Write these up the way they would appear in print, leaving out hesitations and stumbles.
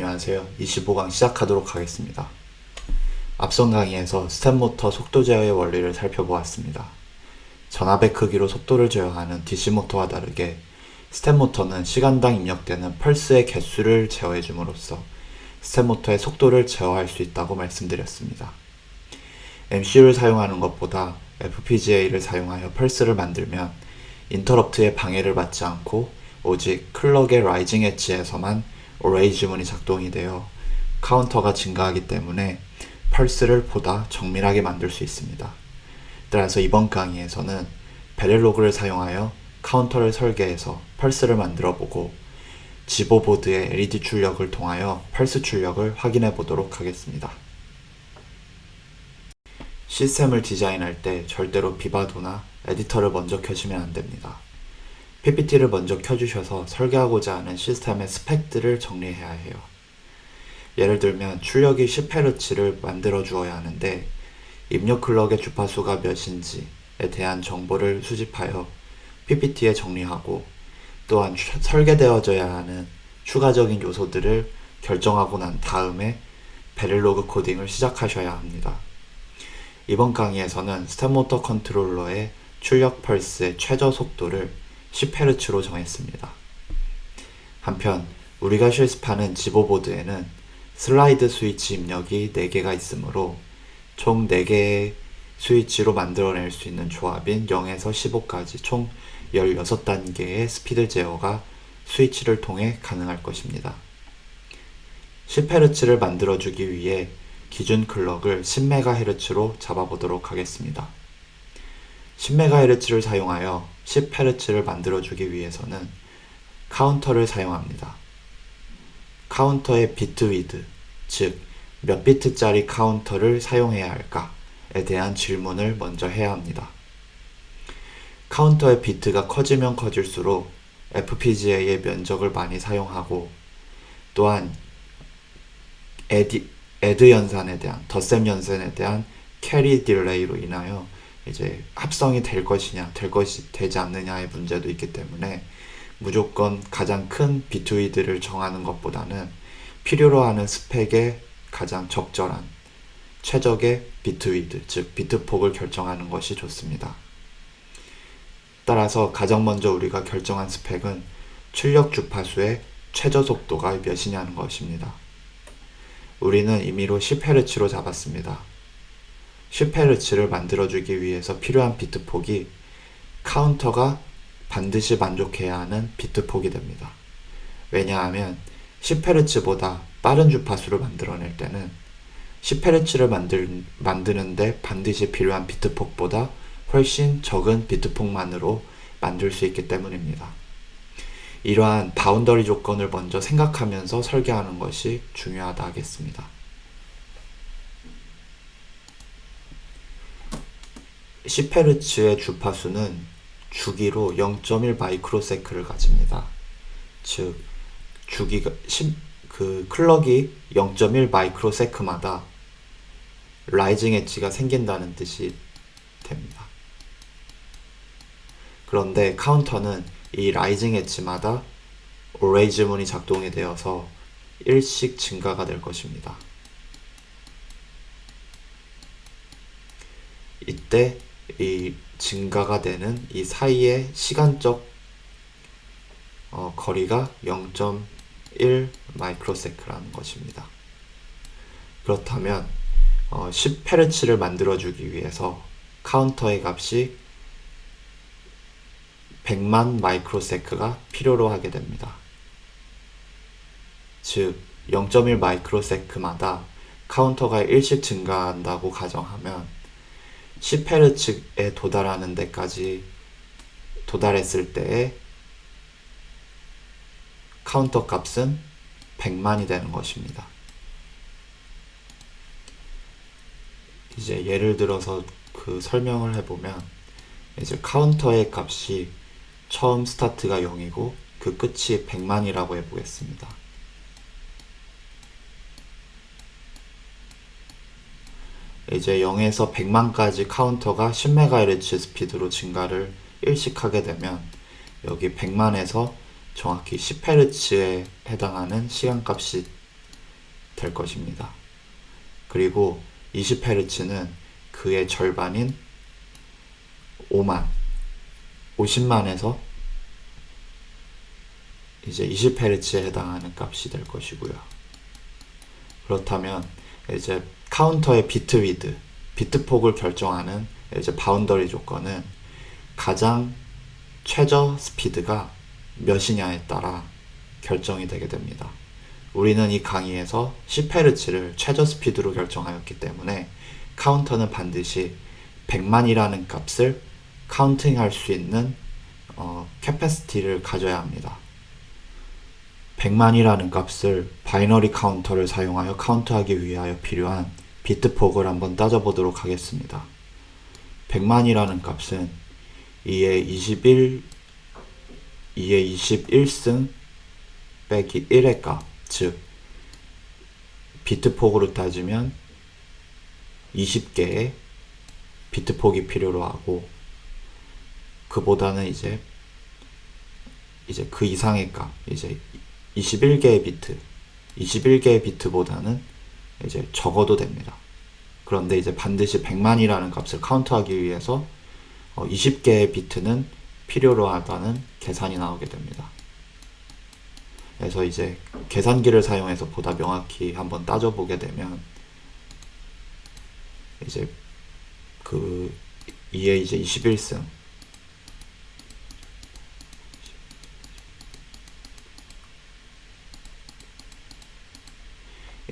안녕하세요. 25강 시작하도록 하겠습니다. 앞선 강의에서 스텝모터 속도 제어의 원리를 살펴보았습니다. 전압의 크기로 속도를 제어하는 DC모터와 다르게 스텝모터는 시간당 입력되는 펄스의 개수를 제어해줌으로써 스텝모터의 속도를 제어할 수 있다고 말씀드렸습니다. MCU를 사용하는 것보다 FPGA를 사용하여 펄스를 만들면 인터럽트의 방해를 받지 않고 오직 클럭의 라이징 엣지에서만 어레이 주문이 작동이 되어 카운터가 증가하기 때문에 펄스를 보다 정밀하게 만들 수 있습니다. 따라서 이번 강의에서는 베릴로그를 사용하여 카운터를 설계해서 펄스를 만들어 보고 지보 보드의 LED 출력을 통하여 펄스 출력을 확인해 보도록 하겠습니다. 시스템을 디자인할 때 절대로 비바도나 에디터를 먼저 켜주면 안됩니다. PPT를 먼저 켜주셔서 설계하고자 하는 시스템의 스펙들을 정리해야 해요. 예를 들면 출력이 10Hz를 만들어 주어야 하는데 입력 클럭의 주파수가 몇인지에 대한 정보를 수집하여 PPT에 정리하고 또한 설계되어져야 하는 추가적인 요소들을 결정하고 난 다음에 베릴로그 코딩을 시작하셔야 합니다. 이번 강의에서는 스텝모터 컨트롤러의 출력 펄스의 최저 속도를 10Hz로 정했습니다. 한편 우리가 실습하는 지보보드에는 슬라이드 스위치 입력이 4개가 있으므로 총 4개의 스위치로 만들어낼 수 있는 조합인 0에서 15까지 총 16단계의 스피드 제어가 스위치를 통해 가능할 것입니다. 10Hz를 만들어주기 위해 기준 클럭을 10MHz로 잡아보도록 하겠습니다. 10MHz를 사용하여 10Hz를 만들어주기 위해서는 카운터를 사용합니다. 카운터의 비트 위드, 즉 몇 비트짜리 카운터를 사용해야 할까에 대한 질문을 먼저 해야 합니다. 카운터의 비트가 커지면 커질수록 FPGA의 면적을 많이 사용하고 또한 애드 연산에 대한, 덧셈 연산에 대한 캐리 딜레이로 인하여 이제 합성이 될 것이냐, 되지 않느냐의 문제도 있기 때문에 무조건 가장 큰 비트 위드를 정하는 것보다는 필요로 하는 스펙에 가장 적절한 최적의 비트 위드, 즉 비트 폭을 결정하는 것이 좋습니다. 따라서 가장 먼저 우리가 결정한 스펙은 출력 주파수의 최저 속도가 몇이냐는 것입니다. 우리는 임의로 10Hz로 잡았습니다. 10Hz를 만들어주기 위해서 필요한 비트 폭이 카운터가 반드시 만족해야 하는 비트 폭이 됩니다. 왜냐하면 10Hz보다 빠른 주파수를 만들어낼 때는 10Hz를 만드는데 반드시 필요한 비트 폭보다 훨씬 적은 비트 폭만으로 만들 수 있기 때문입니다. 이러한 바운더리 조건을 먼저 생각하면서 설계하는 것이 중요하다 하겠습니다. 10Hz의 주파수는 주기로 0.1 마이크로세크를 가집니다. 즉, 클럭이 0.1 마이크로세크마다 라이징 엣지가 생긴다는 뜻이 됩니다. 그런데 카운터는 이 라이징 엣지마다 어레이 주문이 작동이 되어서 일씩 증가가 될 것입니다. 이때 이 증가가 되는 이 사이의 시간적 거리가 0.1 마이크로세크라는 것입니다. 그렇다면 10Hz를 만들어주기 위해서 카운터의 값이 100만 마이크로세크가 필요로 하게 됩니다. 즉 0.1 마이크로세크마다 카운터가 1씩 증가한다고 가정하면 10Hz에 도달하는 데까지 도달했을 때의 카운터 값은 100만이 되는 것입니다. 이제 예를 들어서 그 설명을 해보면 이제 카운터의 값이 처음 스타트가 0이고 그 끝이 100만이라고 해보겠습니다. 이제 0에서 100만까지 카운터가 10MHz 스피드로 증가를 일식하게 되면 여기 100만에서 정확히 10Hz에 해당하는 시간값이 될 것입니다. 그리고 20Hz는 그의 절반인 50만에서 이제 20Hz에 해당하는 값이 될 것이고요. 그렇다면 이제 카운터의 비트 위드, 비트 폭을 결정하는 이제 바운더리 조건은 가장 최저 스피드가 몇이냐에 따라 결정이 되게 됩니다. 우리는 이 강의에서 10Hz를 최저 스피드로 결정하였기 때문에 카운터는 반드시 100만이라는 값을 카운팅할 수 있는 캐패시티를 가져야 합니다. 100만이라는 값을 바이너리 카운터를 사용하여 카운트하기 위하여 필요한 비트 폭을 한번 따져보도록 하겠습니다. 100만이라는 값은 2의 21승 빼기 1의 값, 즉 비트 폭으로 따지면 20개의 비트 폭이 필요로 하고, 그보다는 이제 그 이상의 값, 이제 21개의 비트보다는 이제 적어도 됩니다. 그런데 이제 반드시 100만이라는 값을 카운트하기 위해서 20개의 비트는 필요로 하다는 계산이 나오게 됩니다. 그래서 이제 계산기를 사용해서 보다 명확히 한번 따져보게 되면 이제 그 2의 이제 21승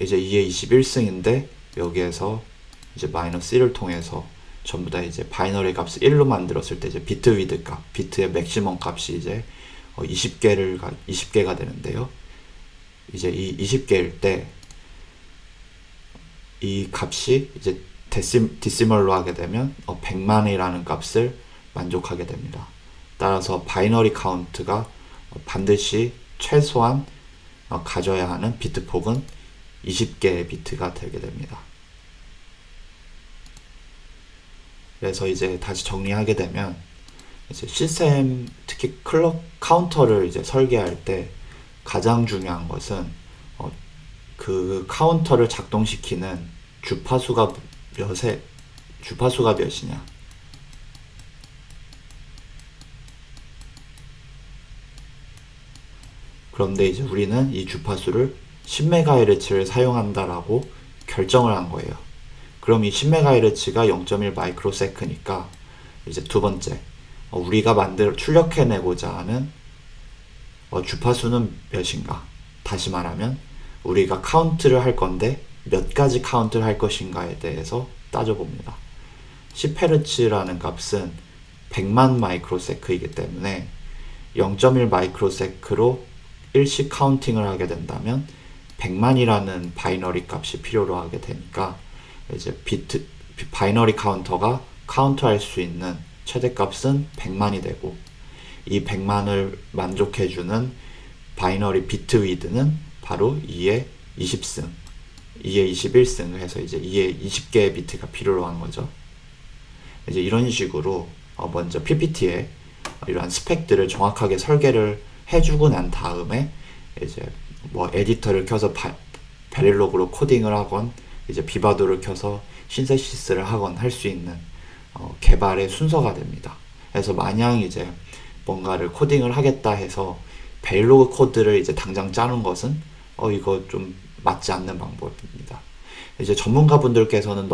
이제 2의 21승인데 여기에서 이제 마이너스 1을 통해서 전부 다 이제 바이너리 값을 1로 만들었을 때 이제 비트 위드 값, 비트의 맥시멈 값이 이제 20개가 되는데요. 이제 이 20개일 때 이 값이 이제 디시멀로 하게 되면 100만이라는 값을 만족하게 됩니다. 따라서 바이너리 카운트가 반드시 최소한 가져야 하는 비트 폭은 20개의 비트가 되게 됩니다. 그래서 이제 다시 정리하게 되면 이제 시스템, 특히 클럭 카운터를 이제 설계할 때 가장 중요한 것은 그 카운터를 작동시키는 주파수가 몇이냐, 그런데 이제 우리는 이 주파수를 10MHz를 사용한다라고 결정을 한 거예요. 그럼 이 10MHz가 0.1 마이크로세크니까 이제 두 번째, 우리가 출력해내고자 하는 주파수는 몇인가? 다시 말하면 우리가 카운트를 할 건데 몇 가지 카운트를 할 것인가에 대해서 따져봅니다. 10Hz라는 값은 100만 마이크로세크이기 때문에 0.1 마이크로세크로 일시 카운팅을 하게 된다면 100만이라는 바이너리 값이 필요로 하게 되니까 이제 바이너리 카운터가 카운트할 수 있는 최대값은 100만이 되고, 이 100만을 만족해주는 바이너리 비트 위드는 바로 2의 20승, 2의 21승을 해서 이제 2의 20개의 비트가 필요로 한 거죠. 이제 이런 식으로 먼저 PPT에 이러한 스펙들을 정확하게 설계를 해주고 난 다음에 이제 뭐 에디터를 켜서 베릴록으로 코딩을 하건 이제 비바도를 켜서 신세시스를 하건 할 수 있는 개발의 순서가 됩니다. 그래서 마냥 이제 뭔가를 코딩을 하겠다 해서 베릴로그 코드를 이제 당장 짜는 것은 이거 좀 맞지 않는 방법입니다. 이제 전문가분들께서는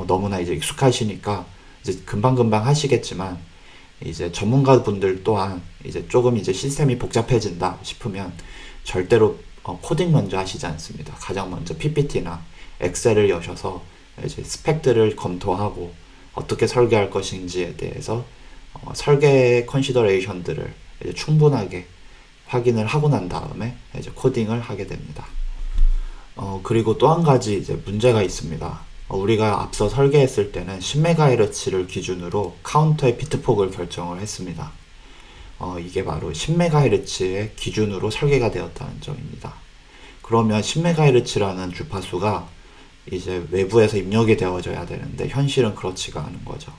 너무나 이제 익숙하시니까 이제 금방금방 하시겠지만, 이제 전문가분들 또한 이제 조금 이제 시스템이 복잡해진다 싶으면 절대로 코딩 먼저 하시지 않습니다. 가장 먼저 PPT나 엑셀을 여셔서 이제 스펙들을 검토하고 어떻게 설계할 것인지에 대해서 설계 컨시더레이션들을 이제 충분하게 확인을 하고 난 다음에 이제 코딩을 하게 됩니다. 그리고 또 한 가지 이제 문제가 있습니다. 우리가 앞서 설계했을 때는 10MHz를 기준으로 카운터의 비트폭을 결정을 했습니다. 이게 바로 10MHz의 기준으로 설계가 되었다는 점입니다. 그러면 10MHz라는 주파수가 이제 외부에서 입력이 되어져야 되는데 현실은 그렇지가 않은 거죠.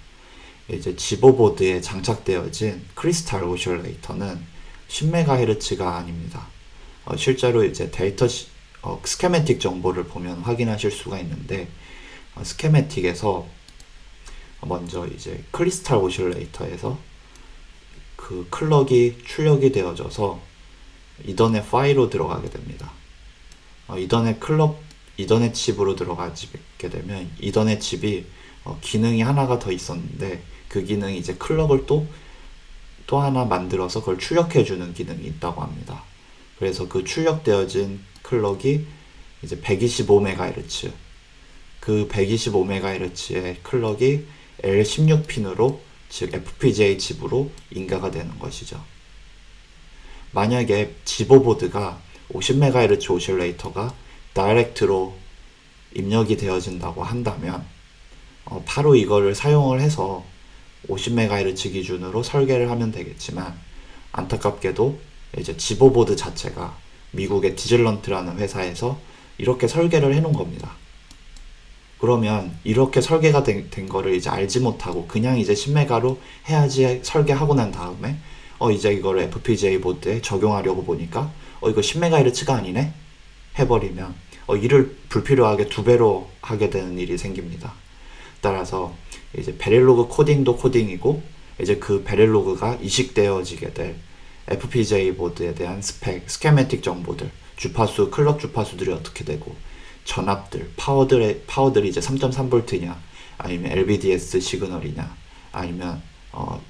이제 지보보드에 장착되어진 크리스탈 오실레이터는 10MHz가 아닙니다. 실제로 이제 데이터 스케매틱 정보를 보면 확인하실 수가 있는데, 스케매틱에서 먼저 이제 크리스탈 오실레이터에서 그 클럭이 출력이 되어져서 이더넷 파일로 들어가게 됩니다. 이더넷 칩으로 들어가게 되면 이더넷 칩이 기능이 하나가 더 있었는데, 그 기능이 이제 클럭을 또 하나 만들어서 그걸 출력해주는 기능이 있다고 합니다. 그래서 그 출력되어진 클럭이 이제 125MHz, 그 125MHz의 클럭이 L16핀으로, 즉 FPGA 칩으로 인가가 되는 것이죠. 만약에 지보보드가 50MHz 오실레이터가 다이렉트로 입력이 되어진다고 한다면 바로 이거를 사용을 해서 50MHz 기준으로 설계를 하면 되겠지만, 안타깝게도 이제 지보보드 자체가 미국의 디즐런트라는 회사에서 이렇게 설계를 해놓은 겁니다. 그러면 이렇게 설계가 된 거를 이제 알지 못하고 그냥 이제 10메가로 해야지 설계하고 난 다음에 이제 이거를 FPGA 보드에 적용하려고 보니까 이거 10MHz가 아니네? 해버리면 일을 불필요하게 2배로 하게 되는 일이 생깁니다. 따라서 이제 베릴로그 코딩도 코딩이고, 이제 그 베릴로그가 이식되어지게 될 FPGA 보드에 대한 스케매틱 정보들, 주파수, 클럭 주파수들이 어떻게 되고, 전압들, 파워들이 이제 3.3V냐, 아니면 LVDS 시그널이냐, 아니면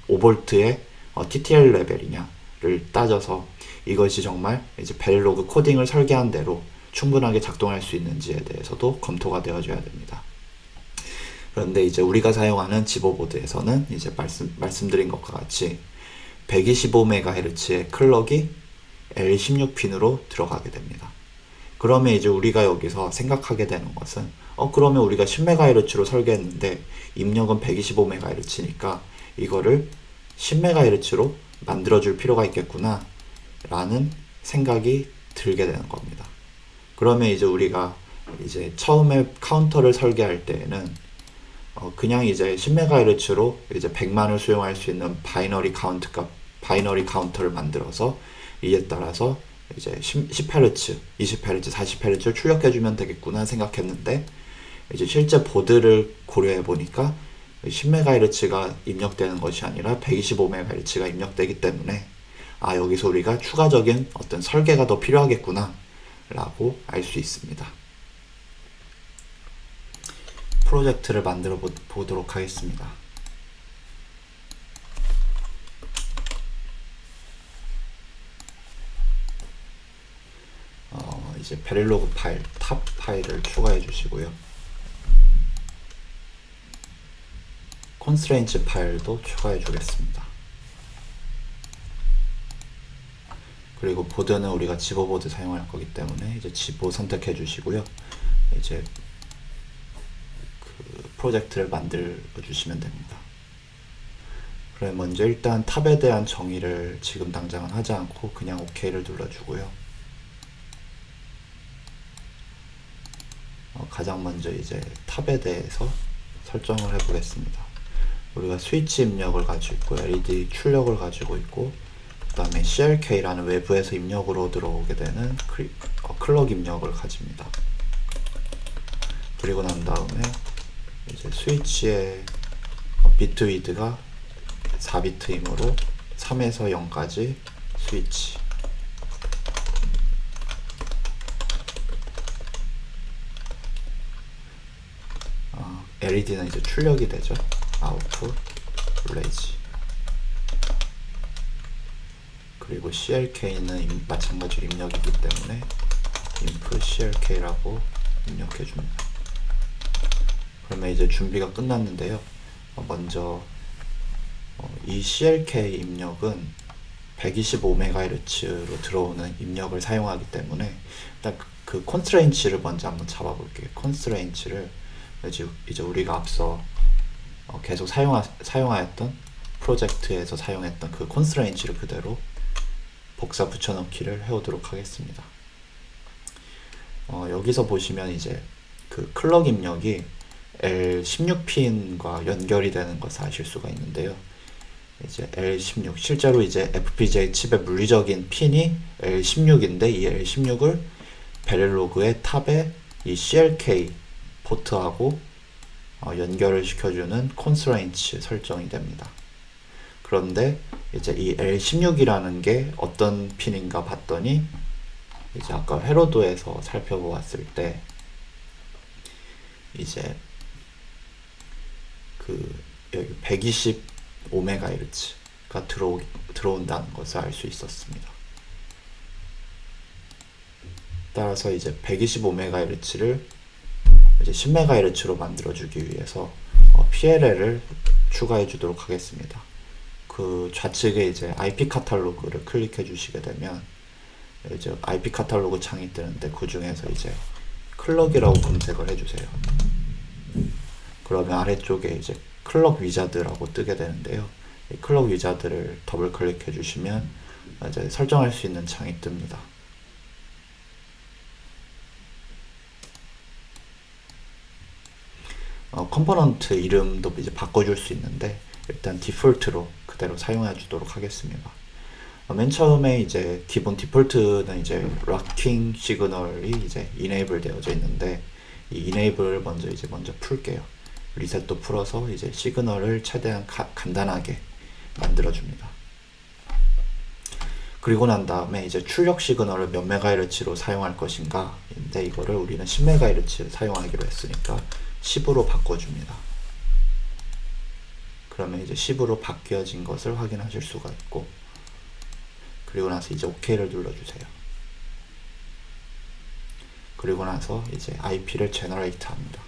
5V의 TTL 레벨이냐를 따져서 이것이 정말 이제 베릴로그 코딩을 설계한 대로 충분하게 작동할 수 있는지에 대해서도 검토가 되어줘야 됩니다. 그런데 이제 우리가 사용하는 지보보드에서는 이제 말씀드린 것과 같이 125MHz의 클럭이 L16핀으로 들어가게 됩니다. 그러면 이제 우리가 여기서 생각하게 되는 것은 그러면 우리가 10MHz로 설계했는데 입력은 125MHz니까 이거를 10MHz로 만들어줄 필요가 있겠구나 라는 생각이 들게 되는 겁니다. 그러면 이제 우리가 이제 처음에 카운터를 설계할 때에는 그냥 이제 10MHz로 이제 100만을 수용할 수 있는 바이너리 카운터를 만들어서 이에 따라서 이제 10Hz, 20Hz, 40Hz를 출력해주면 되겠구나 생각했는데, 이제 실제 보드를 고려해 보니까 10MHz가 입력되는 것이 아니라 125MHz가 입력되기 때문에 여기서 우리가 추가적인 어떤 설계가 더 필요하겠구나 라고 알 수 있습니다. 프로젝트를 만들어 보도록 하겠습니다. 이제 베릴로그 파일, 탑 파일을 추가해 주시고요. 컨스트레인츠 파일도 추가해 주겠습니다. 그리고 보드는 우리가 지보보드 사용할 거기 때문에 이제 지보 선택해 주시고요. 이제 그 프로젝트를 만들어 주시면 됩니다. 그럼 먼저 일단 탑에 대한 정의를 지금 당장은 하지 않고 그냥 OK를 눌러주고요. 가장 먼저 이제 탑에 대해서 설정을 해보겠습니다. 우리가 스위치 입력을 가지고 있고, LED 출력을 가지고 있고, 그 다음에 CLK라는 외부에서 입력으로 들어오게 되는 클럭 입력을 가집니다. 그리고 난 다음에 이제 스위치의 비트 위드가 4비트이므로 3에서 0까지 스위치, LED는 이제 출력이 되죠. 아웃풋, 레이지. 그리고 CLK는 마찬가지로 입력이기 때문에 input CLK라고 입력해줍니다. 그러면 이제 준비가 끝났는데요. 먼저 이 CLK 입력은 125MHz로 들어오는 입력을 사용하기 때문에 일단 그 컨스트레인츠를 먼저 한번 잡아볼게요. 컨스트레인츠를 이제 우리가 앞서 계속 사용하였던 프로젝트에서 사용했던 그 컨스트레인츠를 그대로 복사 붙여넣기를 해오도록 하겠습니다. 여기서 보시면 이제 그 클럭 입력이 L16핀과 연결이 되는 것을 아실 수가 있는데요. 이제 L16, 실제로 이제 FPGA 칩의 물리적인 핀이 L16인데 이 L16을 베릴로그의 탑에 이 CLK 포트하고 연결을 시켜주는 constraints 설정이 됩니다. 그런데 이제 이 L16이라는 게 어떤 핀인가 봤더니 이제 아까 회로도에서 살펴보았을 때 이제 그 여기 125MHz가 들어온다는 것을 알 수 있었습니다. 따라서 이제 125MHz를 이제 10MHz로 만들어주기 위해서 PLL을 추가해 주도록 하겠습니다. 그 좌측에 이제 IP 카탈로그를 클릭해 주시게 되면 이제 IP 카탈로그 창이 뜨는데 그 중에서 이제 클럭이라고 검색을 해주세요. 그러면 아래쪽에 이제 클럭 위자드라고 뜨게 되는데요. 이 클럭 위자드를 더블 클릭해 주시면 이제 설정할 수 있는 창이 뜹니다. 컴포넌트 이름도 이제 바꿔줄 수 있는데 일단 디폴트로 그대로 사용해 주도록 하겠습니다. 맨 처음에 이제 기본 디폴트는 이제 락킹 시그널이 이제 enable 되어져 있는데 이 enable을 먼저 풀게요. 리셋도 풀어서 이제 시그널을 최대한 간단하게 만들어 줍니다. 그리고 난 다음에 이제 출력 시그널을 몇 메가헤르츠로 사용할 것인가 인데 이거를 우리는 10메가헤르츠 사용하기로 했으니까 10으로 바꿔줍니다. 그러면 이제 10으로 바뀌어진 것을 확인하실 수가 있고, 그리고 나서 이제 OK를 눌러주세요. 그리고 나서 이제 IP를 제너레이트 합니다.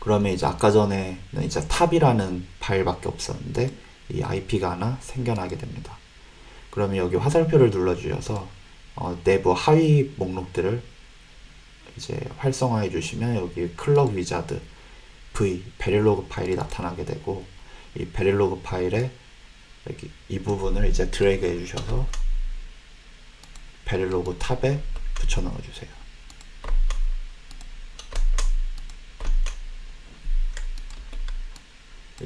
그러면 이제 아까 전에는 이제 탑이라는 파일밖에 없었는데 이 IP가 하나 생겨나게 됩니다. 그러면 여기 화살표를 눌러주셔서 내부 하위 목록들을 이제 활성화해 주시면 여기 클럭 위자드 V 베릴로그 파일이 나타나게 되고, 이 베릴로그 파일에 여기 이 부분을 이제 드래그 해 주셔서 베릴로그 탑에 붙여 넣어 주세요.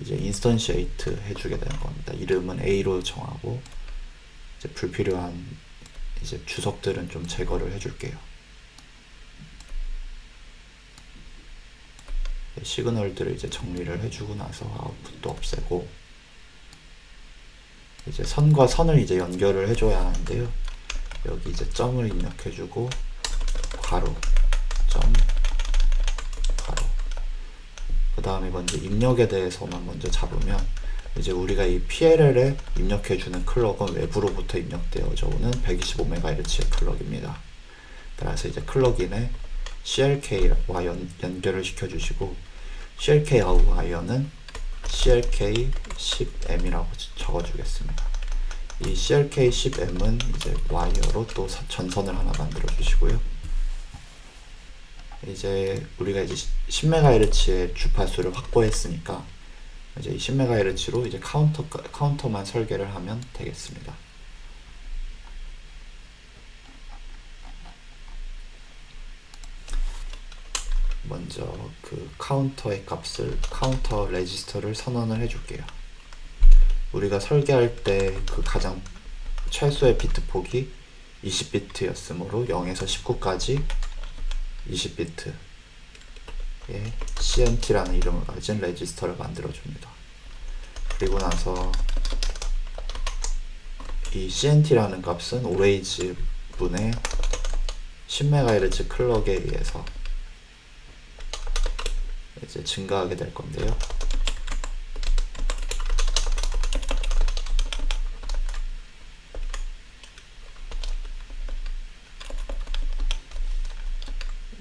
이제 인스턴시에이트 해주게 되는 겁니다. 이름은 A로 정하고 이제 불필요한 이제 주석들은 좀 제거를 해줄게요. 시그널들을 이제 정리를 해주고 나서 아웃풋도 없애고, 이제 선과 선을 이제 연결을 해줘야 하는데요. 여기 이제 점을 입력해주고 괄호 점 괄호. 그 다음에 먼저 입력에 대해서만 먼저 잡으면 이제 우리가 이 PLL에 입력해주는 클럭은 외부로부터 입력되어져 오는 125MHz의 클럭입니다. 따라서 이제 클럭인에 CLK와 연결을 시켜주시고, CLK 아웃 와이어는 CLK10M이라고 적어주겠습니다. 이 CLK10M은 이제 와이어로 또 전선을 하나 만들어 주시고요. 이제 우리가 이제 10MHz의 주파수를 확보했으니까 이제 이 10MHz로 이제 카운터만 설계를 하면 되겠습니다. 먼저 그 카운터의 값을 카운터 레지스터를 선언을 해줄게요. 우리가 설계할 때 그 가장 최소의 비트 폭이 20비트였으므로 0에서 19까지 20비트의 CNT라는 이름을 가진 레지스터를 만들어 줍니다. 그리고 나서 이 CNT라는 값은 always 분의 10MHz 클럭에 의해서 이제 증가하게 될 건데요.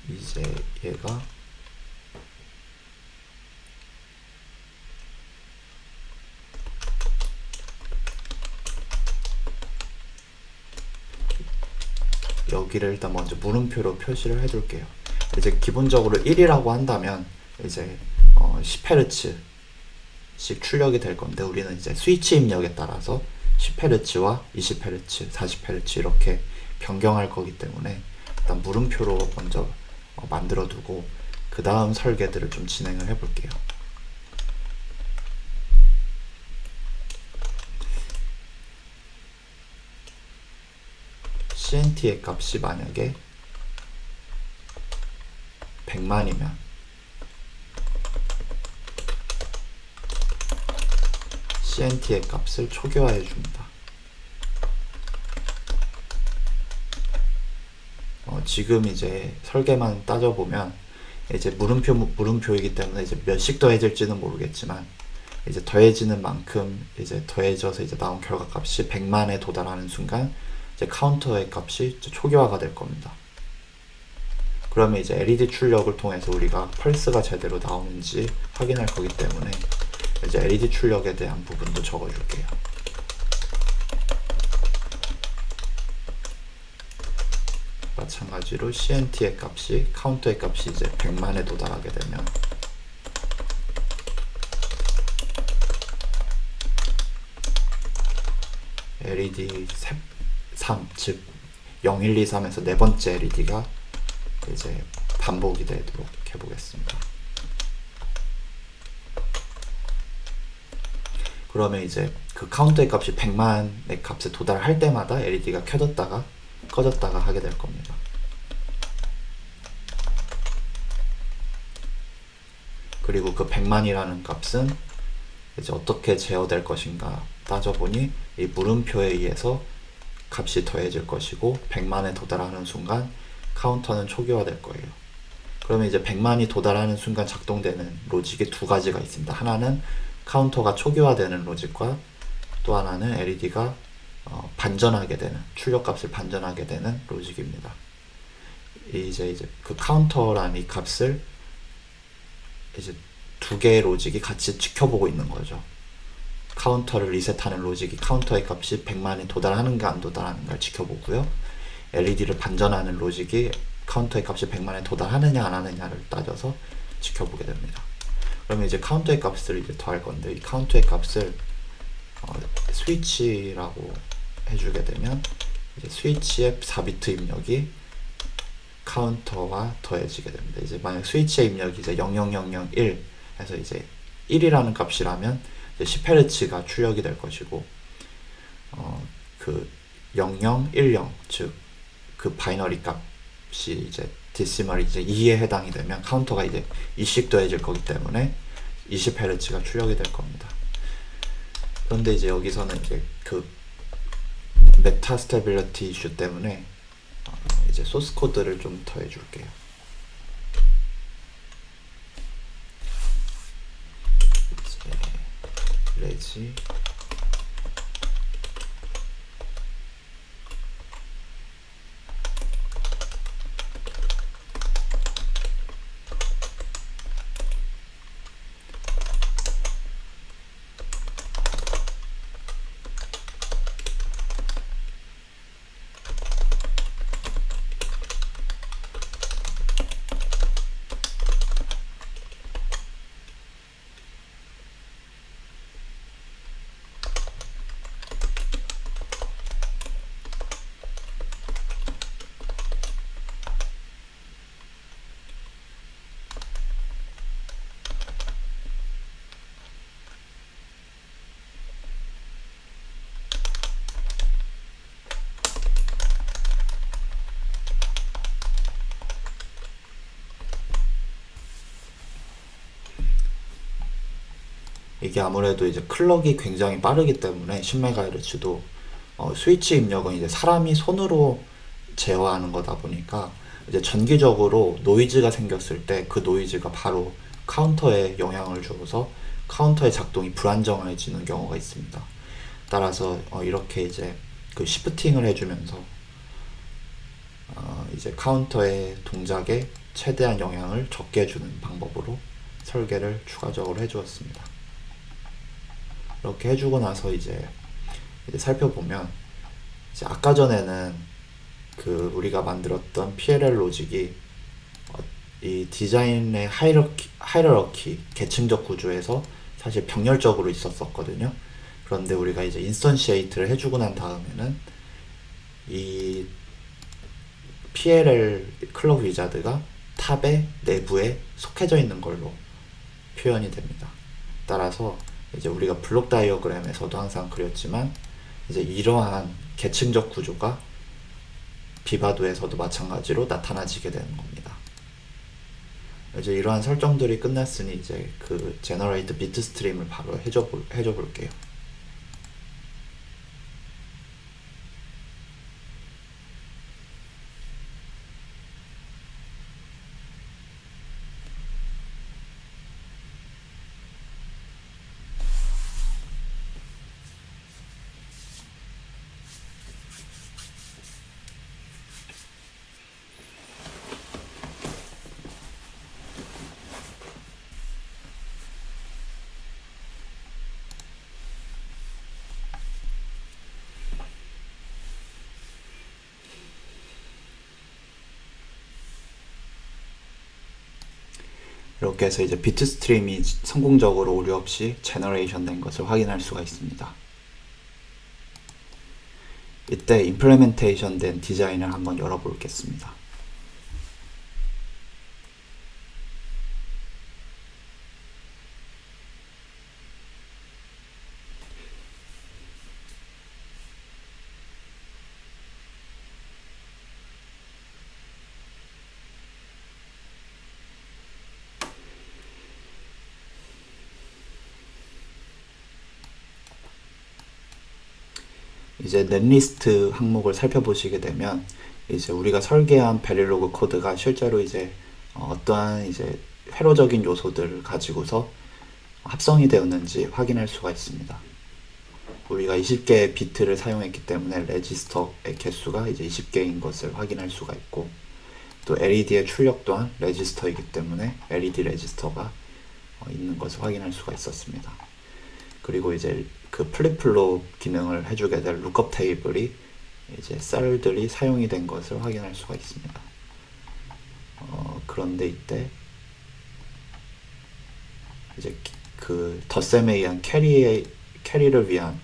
이제 얘가 여기를 일단 먼저 물음표로 표시를 해둘게요. 이제 기본적으로 1이라고 한다면 이제 10Hz씩 출력이 될 건데, 우리는 이제 스위치 입력에 따라서 10Hz와 20Hz, 40Hz 이렇게 변경할 거기 때문에 일단 물음표로 먼저 만들어 두고 그 다음 설계들을 좀 진행을 해 볼게요. CNT의 값이 만약에 100만이면 CNT의 값을 초기화해 줍니다. 지금 이제 설계만 따져보면 이제 물음표이기 때문에 이제 몇씩 더해질지는 모르겠지만 이제 더해지는 만큼 이제 더해져서 이제 나온 결과값이 100만에 도달하는 순간 이제 카운터의 값이 이제 초기화가 될 겁니다. 그러면 이제 LED 출력을 통해서 우리가 펄스가 제대로 나오는지 확인할 거기 때문에 이제 LED 출력에 대한 부분도 적어줄게요. 마찬가지로 CNT의 값이 카운터의 값이 이제 100만에 도달하게 되면 LED 3, 즉 0, 1, 2, 3에서 네 번째 LED가 이제 반복이 되도록 해보겠습니다. 그러면 이제 그 카운터의 값이 100만의 값에 도달할 때마다 LED가 켜졌다가 꺼졌다가 하게 될 겁니다. 그리고 그 100만이라는 값은 이제 어떻게 제어될 것인가 따져보니 이 물음표에 의해서 값이 더해질 것이고 100만에 도달하는 순간 카운터는 초기화될 거예요. 그러면 이제 100만이 도달하는 순간 작동되는 로직이 두 가지가 있습니다. 하나는 카운터가 초기화되는 로직과 또 하나는 LED가 반전하게 되는, 출력값을 반전하게 되는 로직입니다. 이제 그 카운터라는 이 값을 이제 두 개의 로직이 같이 지켜보고 있는 거죠. 카운터를 리셋하는 로직이 카운터의 값이 100만에 도달하는가 안 도달하는가를 지켜보고요. LED를 반전하는 로직이 카운터의 값이 100만에 도달하느냐 안 하느냐를 따져서 지켜보게 됩니다. 그러면 이제 카운터의 값을 이제 더할 건데, 이 카운터의 값을 스위치라고 해주게 되면 이제 스위치의 4비트 입력이 카운터와 더해지게 됩니다. 이제 만약 스위치의 입력이 이제 00001 해서 이제 1이라는 값이라면 이제 10Hz가 출력이 될 것이고, 그 0010, 즉 그 바이너리 값이 이제 데시멀이 이제 2에 해당이 되면 카운터가 이제 2씩 더해질 거기 때문에 20Hz가 출력이 될 겁니다. 그런데 이제 여기서는 이제 그 메타 스테빌리티 이슈 때문에 이제 소스 코드를 좀 더 해줄게요. 레지 이게 아무래도 이제 클럭이 굉장히 빠르기 때문에 10MHz도 스위치 입력은 이제 사람이 손으로 제어하는 거다 보니까 이제 전기적으로 노이즈가 생겼을 때 그 노이즈가 바로 카운터에 영향을 주어서 카운터의 작동이 불안정해지는 경우가 있습니다. 따라서 이렇게 이제 그 시프팅을 해주면서 이제 카운터의 동작에 최대한 영향을 적게 주는 방법으로 설계를 추가적으로 해주었습니다. 이렇게 해주고 나서 이제 살펴보면 이제 아까 전에는 그 우리가 만들었던 PLL 로직이 이 디자인의 하이러키 계층적 구조에서 사실 병렬적으로 있었거든요. 그런데 우리가 이제 인스턴시에이트를 해주고 난 다음에는 이 PLL 클럭 위자드가 탑의 내부에 속해져 있는 걸로 표현이 됩니다. 따라서 이제 우리가 블록 다이어그램에서도 항상 그렸지만 이제 이러한 계층적 구조가 비바도에서도 마찬가지로 나타나지게 되는 겁니다. 이제 이러한 설정들이 끝났으니 이제 그 제너레이트 비트 스트림을 바로 해줘 볼게요. 이렇게 해서 이제 비트 스트림이 성공적으로 오류 없이 제너레이션 된 것을 확인할 수가 있습니다. 이때 임플레멘테이션 된 디자인을 한번 열어보겠습니다. 이제 넷리스트 항목을 살펴보시게 되면 이제 우리가 설계한 베릴로그 코드가 실제로 이제 어떠한 이제 회로적인 요소들을 가지고서 합성이 되었는지 확인할 수가 있습니다. 우리가 20개의 비트를 사용했기 때문에 레지스터의 개수가 이제 20개인 것을 확인할 수가 있고, 또 LED의 출력 또한 레지스터이기 때문에 LED 레지스터가 있는 것을 확인할 수가 있었습니다. 그리고 이제 그 플립플롭 기능을 해주게 될 룩업 테이블이 이제 셀들이 사용이 된 것을 확인할 수가 있습니다. 그런데 이때 이제 그 덧셈에 의한 캐리를 위한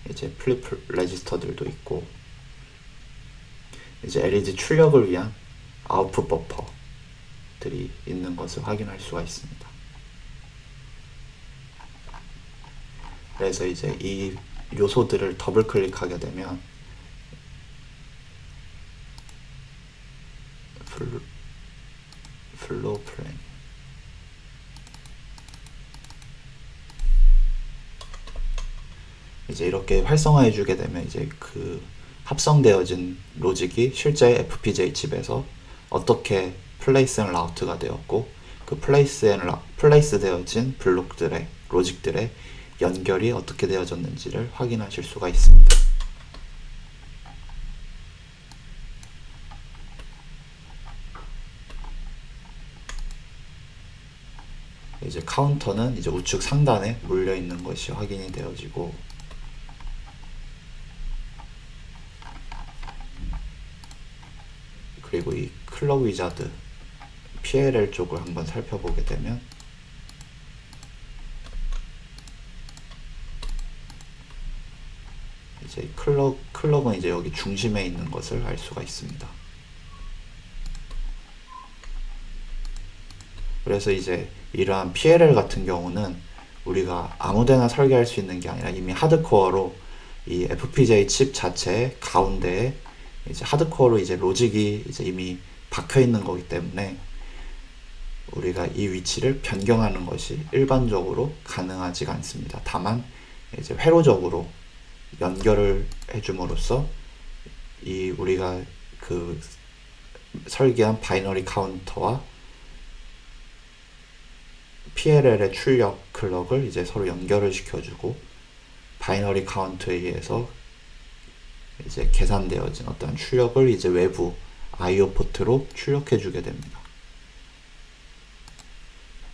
이제 플립 레지스터들도 있고, 이제 LED 출력을 위한 아웃풋 버퍼들이 있는 것을 확인할 수가 있습니다. 그래서 이제 이 요소들을 더블 클릭하게 되면 플로우 플레인, 이제 이렇게 활성화해 주게 되면 이제 그 합성되어진 로직이 실제 FPGA 칩에서 어떻게 플레이스 앤 라우트가 되었고, 그 플레이스 되어진 블록들의 로직들의 연결이 어떻게 되어졌는지를 확인하실 수가 있습니다. 이제 카운터는 이제 우측 상단에 몰려 있는 것이 확인이 되어지고, 그리고 이 클럭 위자드 PLL 쪽을 한번 살펴보게 되면 이제 클럭은 이제 여기 중심에 있는 것을 알 수가 있습니다. 그래서 이제 이러한 PLL 같은 경우는 우리가 아무데나 설계할 수 있는 게 아니라 이미 하드코어로 이 FPGA 칩 자체의 가운데에 이제 하드코어로 이제 로직이 이제 이미 박혀 있는 거기 때문에 우리가 이 위치를 변경하는 것이 일반적으로 가능하지가 않습니다. 다만 이제 회로적으로 연결을 해줌으로써 이 우리가 그 설계한 바이너리 카운터와 PLL의 출력 클럭을 이제 서로 연결을 시켜주고, 바이너리 카운트에 의해서 이제 계산되어진 어떤 출력을 이제 외부 IO 포트로 출력해주게 됩니다.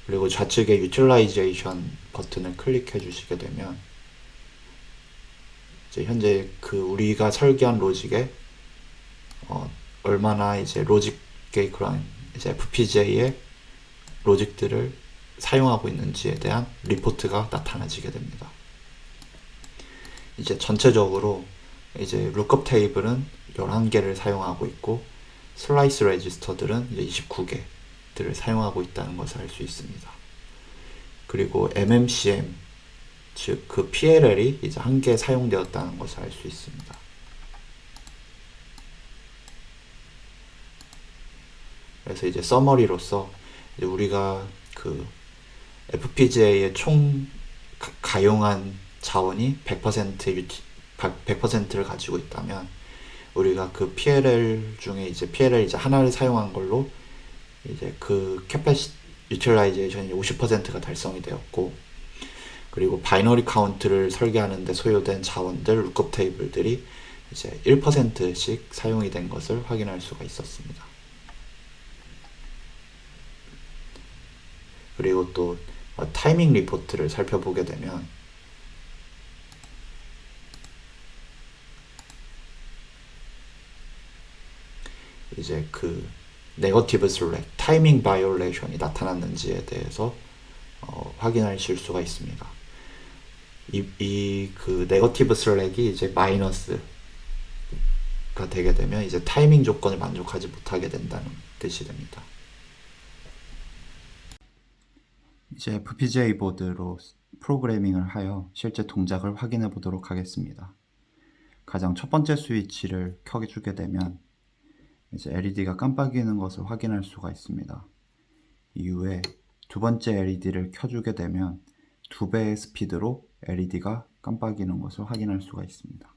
그리고 좌측에 유틸라이제이션 버튼을 클릭해 주시게 되면 이제 현재 그 우리가 설계한 로직에 얼마나 이제 로직 게이트라인 이제 FPGA의 로직들을 사용하고 있는지에 대한 리포트가 나타나지게 됩니다. 이제 전체적으로 이제 룩업 테이블은 11개를 사용하고 있고, 슬라이스 레지스터들은 이제 29개들을 사용하고 있다는 것을 알 수 있습니다. 그리고 MMCM, 즉 그 PLL이 이제 1개 사용되었다는 것을 알 수 있습니다. 그래서 이제 서머리로서 이제 우리가 그 FPGA의 총 가용한 자원이 100%를 가지고 있다면 우리가 그 PLL 중에 이제 PLL 이제 하나를 사용한 걸로 이제 그 캐패시 유틸라이제이션이 50%가 달성이 되었고, 그리고 바이너리 카운트를 설계하는 데 소요된 자원들, 룩업 테이블들이 이제 1%씩 사용이 된 것을 확인할 수가 있었습니다. 그리고 또 타이밍 리포트를 살펴보게 되면 이제 그 네거티브 슬랙, 타이밍 바이올레이션이 나타났는지에 대해서 확인하실 수가 있습니다. 이 그 네거티브 슬랙이 이제 마이너스가 되게 되면 이제 타이밍 조건을 만족하지 못하게 된다는 뜻이 됩니다. 이제 FPGA 보드로 프로그래밍을 하여 실제 동작을 확인해 보도록 하겠습니다. 가장 첫 번째 스위치를 켜주게 되면 이제 LED가 깜빡이는 것을 확인할 수가 있습니다. 이후에 두 번째 LED를 켜주게 되면 2배의 스피드로 LED가 깜빡이는 것을 확인할 수가 있습니다.